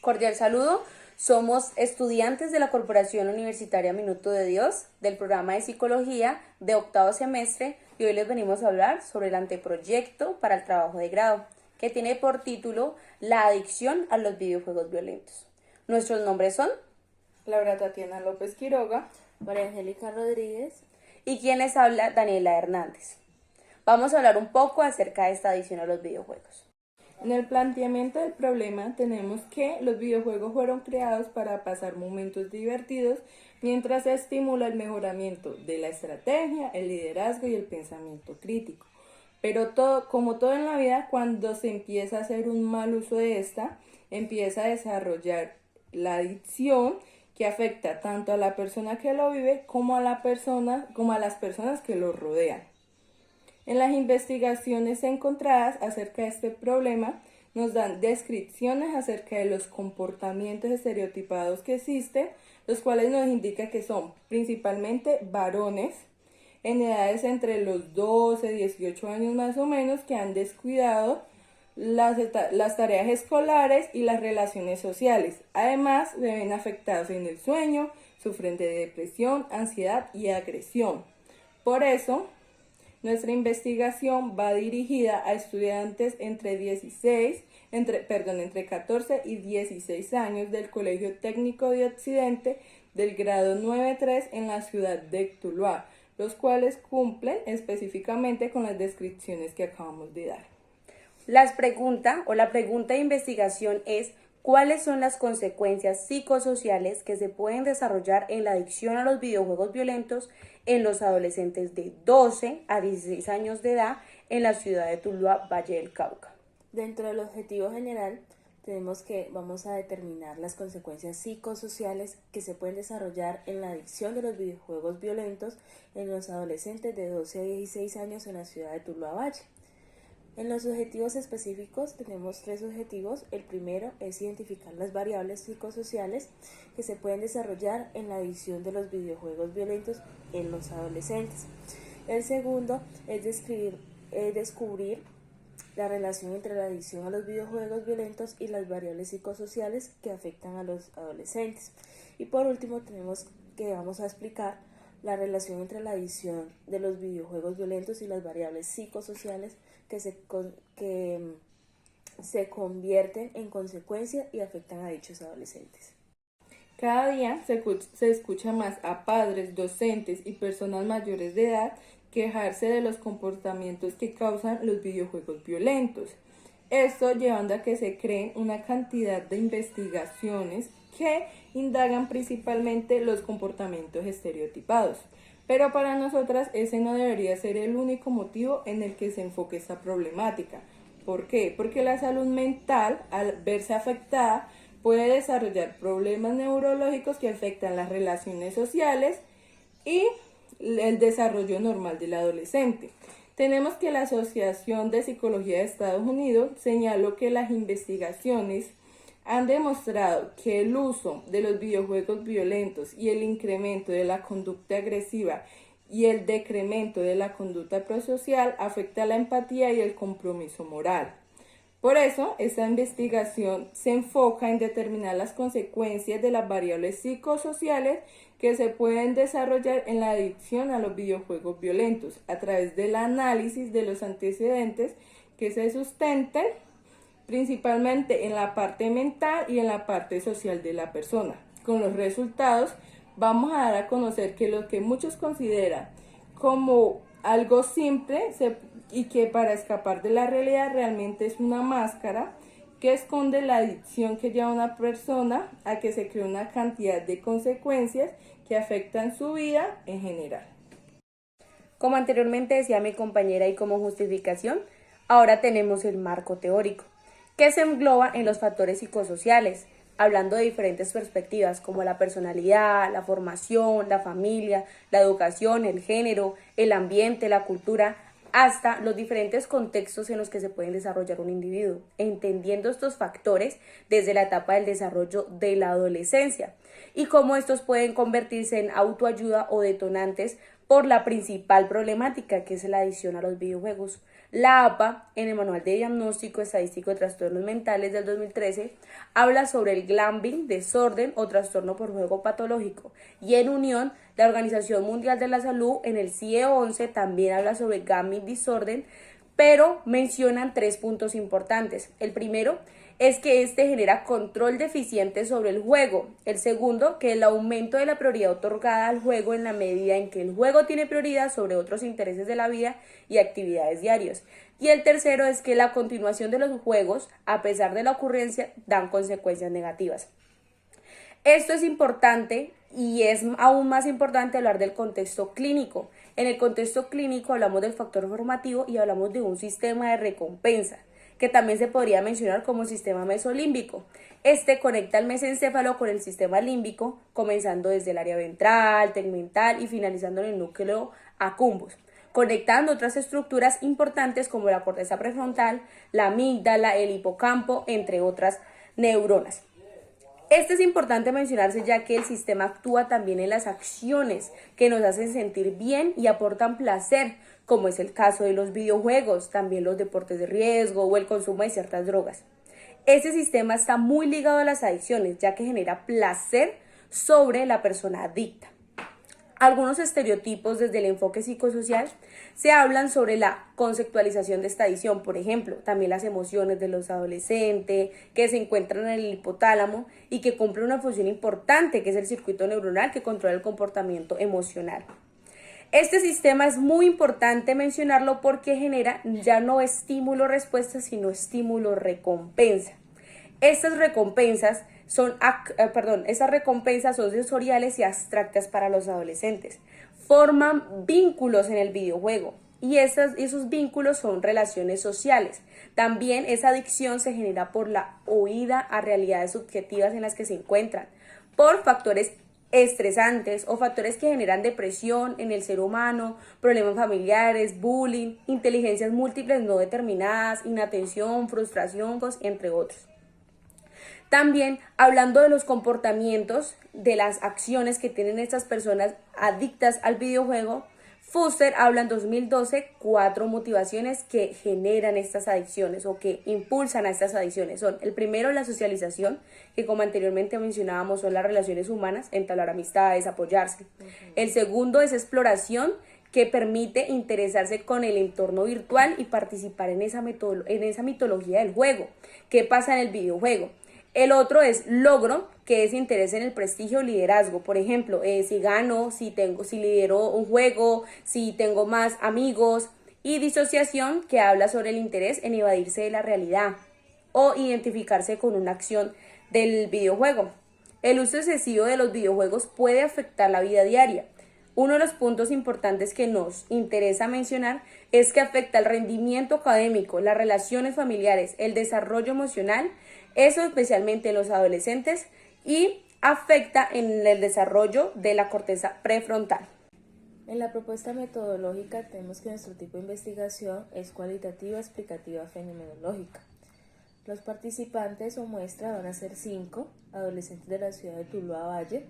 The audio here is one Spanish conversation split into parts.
Cordial saludo. Somos estudiantes de la Corporación Universitaria Minuto de Dios del programa de Psicología de octavo semestre y hoy les venimos a hablar sobre el anteproyecto para el trabajo de grado que tiene por título La adicción a los videojuegos violentos. Nuestros nombres son Laura Tatiana López Quiroga, María Angélica Rodríguez y quien les habla Daniela Hernández. Vamos a hablar un poco acerca de esta adicción a los videojuegos. En el planteamiento del problema tenemos que los videojuegos fueron creados para pasar momentos divertidos mientras se estimula el mejoramiento de la estrategia, el liderazgo y el pensamiento crítico. Pero como todo en la vida, cuando se empieza a hacer un mal uso de esta, empieza a desarrollar la adicción que afecta tanto a la persona que lo vive como a las personas que lo rodean. En las investigaciones encontradas acerca de este problema nos dan descripciones acerca de los comportamientos estereotipados que existen, los cuales nos indican que son principalmente varones en edades entre los 12 y 18 años más o menos que han descuidado las tareas escolares y las relaciones sociales. Además, se ven afectados en el sueño, sufren de depresión, ansiedad y agresión. Por eso, nuestra investigación va dirigida a estudiantes entre 14 y 16 años del Colegio Técnico de Occidente del grado 9-3 en la ciudad de Tuluá, los cuales cumplen específicamente con las descripciones que acabamos de dar. La pregunta de investigación es: ¿cuáles son las consecuencias psicosociales que se pueden desarrollar en la adicción a los videojuegos violentos en los adolescentes de 12 a 16 años de edad en la ciudad de Tuluá, Valle del Cauca? Dentro del objetivo general, vamos a determinar las consecuencias psicosociales que se pueden desarrollar en la adicción de los videojuegos violentos en los adolescentes de 12 a 16 años en la ciudad de Tuluá Valle. En los objetivos específicos tenemos 3 objetivos. El primero es identificar las variables psicosociales que se pueden desarrollar en la adicción de los videojuegos violentos en los adolescentes. El segundo es descubrir la relación entre la adicción a los videojuegos violentos y las variables psicosociales que afectan a los adolescentes. Y por último vamos a explicar la relación entre la adicción de los videojuegos violentos y las variables psicosociales que se convierten en consecuencia y afectan a dichos adolescentes. Cada día se escucha más a padres, docentes y personas mayores de edad quejarse de los comportamientos que causan los videojuegos violentos. Esto llevando a que se creen una cantidad de investigaciones que indagan principalmente los comportamientos estereotipados. Pero para nosotras ese no debería ser el único motivo en el que se enfoque esta problemática. ¿Por qué? Porque la salud mental, al verse afectada, puede desarrollar problemas neurológicos que afectan las relaciones sociales y el desarrollo normal del adolescente. Tenemos que la Asociación de Psicología de Estados Unidos señaló que las investigaciones han demostrado que el uso de los videojuegos violentos y el incremento de la conducta agresiva y el decremento de la conducta prosocial afecta la empatía y el compromiso moral. Por eso, esta investigación se enfoca en determinar las consecuencias de las variables psicosociales que se pueden desarrollar en la adicción a los videojuegos violentos a través del análisis de los antecedentes que se sustenten principalmente en la parte mental y en la parte social de la persona. Con los resultados vamos a dar a conocer que lo que muchos consideran como algo simple y que para escapar de la realidad realmente es una máscara que esconde la adicción que lleva a una persona a que se cree una cantidad de consecuencias que afectan su vida en general. Como anteriormente decía mi compañera y como justificación, ahora tenemos el marco teórico, que se engloba en los factores psicosociales, hablando de diferentes perspectivas como la personalidad, la formación, la familia, la educación, el género, el ambiente, la cultura, hasta los diferentes contextos en los que se pueden desarrollar un individuo, entendiendo estos factores desde la etapa del desarrollo de la adolescencia y cómo estos pueden convertirse en autoayuda o detonantes por la principal problemática que es la adicción a los videojuegos. La APA, en el Manual de Diagnóstico Estadístico de Trastornos Mentales del 2013, habla sobre el gambling, desorden o trastorno por juego patológico. Y en unión, la Organización Mundial de la Salud, en el CIE-11, también habla sobre gambling disorder, pero mencionan 3 puntos importantes. El primero es que este genera control deficiente sobre el juego. El segundo, que el aumento de la prioridad otorgada al juego en la medida en que el juego tiene prioridad sobre otros intereses de la vida y actividades diarias. Y el tercero es que la continuación de los juegos, a pesar de la ocurrencia, dan consecuencias negativas. Esto es importante y es aún más importante hablar del contexto clínico. En el contexto clínico hablamos del factor formativo y hablamos de un sistema de recompensa, que también se podría mencionar como sistema mesolímbico. Este conecta el mesencéfalo con el sistema límbico, comenzando desde el área ventral, tegmental y finalizando en el núcleo accumbens, conectando otras estructuras importantes como la corteza prefrontal, la amígdala, el hipocampo, entre otras neuronas. Este es importante mencionarse ya que el sistema actúa también en las acciones que nos hacen sentir bien y aportan placer, como es el caso de los videojuegos, también los deportes de riesgo o el consumo de ciertas drogas. Este sistema está muy ligado a las adicciones, ya que genera placer sobre la persona adicta. Algunos estereotipos desde el enfoque psicosocial se hablan sobre la conceptualización de esta adicción, por ejemplo, también las emociones de los adolescentes que se encuentran en el hipotálamo y que cumplen una función importante, que es el circuito neuronal que controla el comportamiento emocional. Este sistema es muy importante mencionarlo porque genera ya no estímulo-respuesta, sino estímulo-recompensa. Estas recompensas son sensoriales y abstractas para los adolescentes. Forman vínculos en el videojuego y esos vínculos son relaciones sociales. También esa adicción se genera por la huida a realidades subjetivas en las que se encuentran, por factores estresantes o factores que generan depresión en el ser humano, problemas familiares, bullying, inteligencias múltiples no determinadas, inatención, frustración, entre otros. También hablando de los comportamientos, de las acciones que tienen estas personas adictas al videojuego, Fuster habla en 2012 4 motivaciones que generan estas adicciones o que impulsan a estas adicciones. Son el primero, la socialización, que como anteriormente mencionábamos son las relaciones humanas, entablar amistades, apoyarse. El segundo es exploración, que permite interesarse con el entorno virtual y participar en esa mitología del juego. ¿Qué pasa en el videojuego? El otro es logro, que es interés en el prestigio o liderazgo. Por ejemplo, si gano, si lidero un juego, si tengo más amigos. Y disociación, que habla sobre el interés en evadirse de la realidad o identificarse con una acción del videojuego. El uso excesivo de los videojuegos puede afectar la vida diaria. Uno de los puntos importantes que nos interesa mencionar es que afecta el rendimiento académico, las relaciones familiares, el desarrollo emocional, eso especialmente en los adolescentes, y afecta en el desarrollo de la corteza prefrontal. En la propuesta metodológica tenemos que nuestro tipo de investigación es cualitativa, explicativa, fenomenológica. Los participantes o muestra van a ser 5 adolescentes de la ciudad de Tuluá Valle,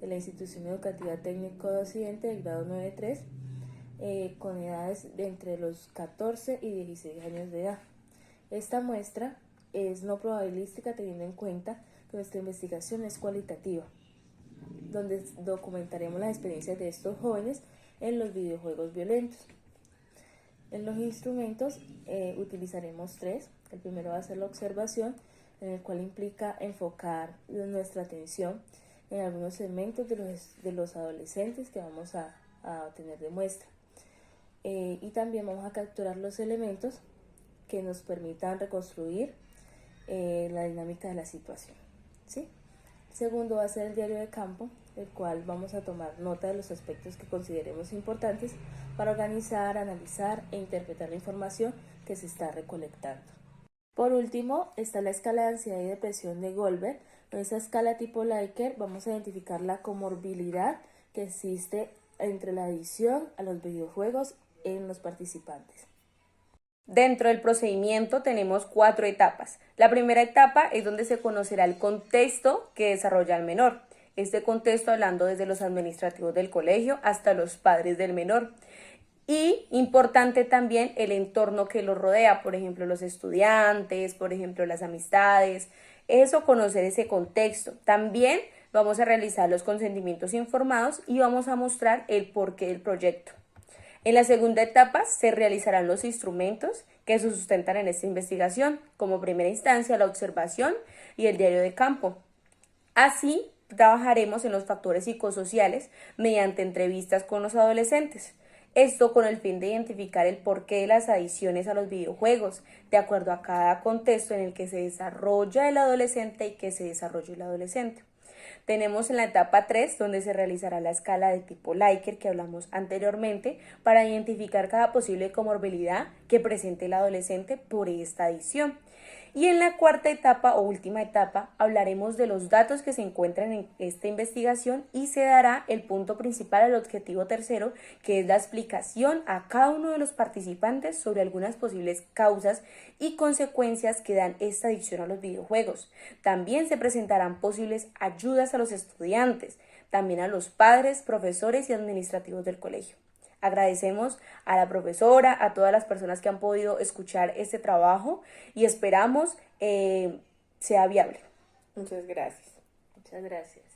de la Institución Educativa Técnico de Occidente del grado 9-3, con edades de entre los 14 y 16 años de edad. Esta muestra es no probabilística teniendo en cuenta que nuestra investigación es cualitativa, donde documentaremos las experiencias de estos jóvenes en los videojuegos violentos. En los instrumentos utilizaremos 3. El primero va a ser la observación, en el cual implica enfocar nuestra atención en algunos segmentos de los adolescentes que vamos a tener de muestra. Y también vamos a capturar los elementos que nos permitan reconstruir la dinámica de la situación, ¿sí? El segundo va a ser el diario de campo, el cual vamos a tomar nota de los aspectos que consideremos importantes para organizar, analizar e interpretar la información que se está recolectando. Por último, está la escala de ansiedad y depresión de Goldberg. En esa escala tipo Likert vamos a identificar la comorbilidad que existe entre la adicción a los videojuegos en los participantes. Dentro del procedimiento tenemos 4 etapas. La primera etapa es donde se conocerá el contexto que desarrolla el menor. Este contexto hablando desde los administrativos del colegio hasta los padres del menor. Y importante también el entorno que los rodea, por ejemplo, los estudiantes, por ejemplo, las amistades, eso, conocer ese contexto. También vamos a realizar los consentimientos informados y vamos a mostrar el porqué del proyecto. En la segunda etapa se realizarán los instrumentos que se sustentan en esta investigación, como primera instancia la observación y el diario de campo. Así, trabajaremos en los factores psicosociales mediante entrevistas con los adolescentes. Esto con el fin de identificar el porqué de las adicciones a los videojuegos, de acuerdo a cada contexto en el que se desarrolla el adolescente y que se desarrolla el adolescente. Tenemos en la etapa 3, donde se realizará la escala de tipo Likert que hablamos anteriormente, para identificar cada posible comorbilidad que presente el adolescente por esta adicción. Y en la cuarta etapa o última etapa hablaremos de los datos que se encuentran en esta investigación y se dará el punto principal al objetivo tercero, que es la explicación a cada uno de los participantes sobre algunas posibles causas y consecuencias que dan esta adicción a los videojuegos. También se presentarán posibles ayudas a los estudiantes, también a los padres, profesores y administrativos del colegio. Agradecemos a la profesora, a todas las personas que han podido escuchar este trabajo y esperamos sea viable. Muchas gracias. Muchas gracias.